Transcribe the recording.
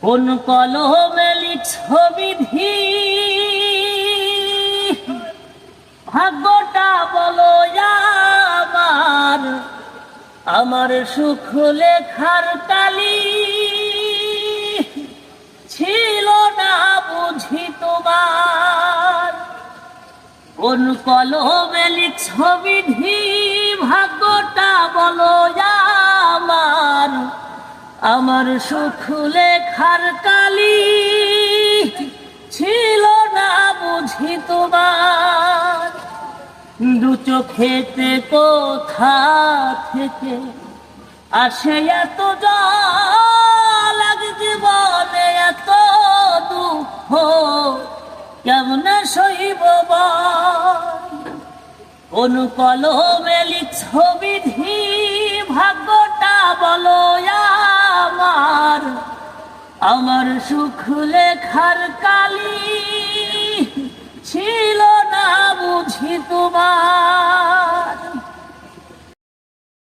কোন কলমে লিখছো বিধি, ভাগ্যটা বলো আমার। আমার সুখ লেখার কালি ছিল না বুঝি তোমার। কোন কলমে লিখছো বিধি, ভাগ্যটা বলো আমার। আমার সুখ লেখার কালি ছিল না বুঝি তোমার। দু চোখেতে কোথা থেকে আসে এত জল, এক জীবনে এত দুঃখ কেমনে সইব বল। কোন কলমে লিখছো বিধি, ভাগ্যটা বলো আমার। আমার সুখ লেখার কালি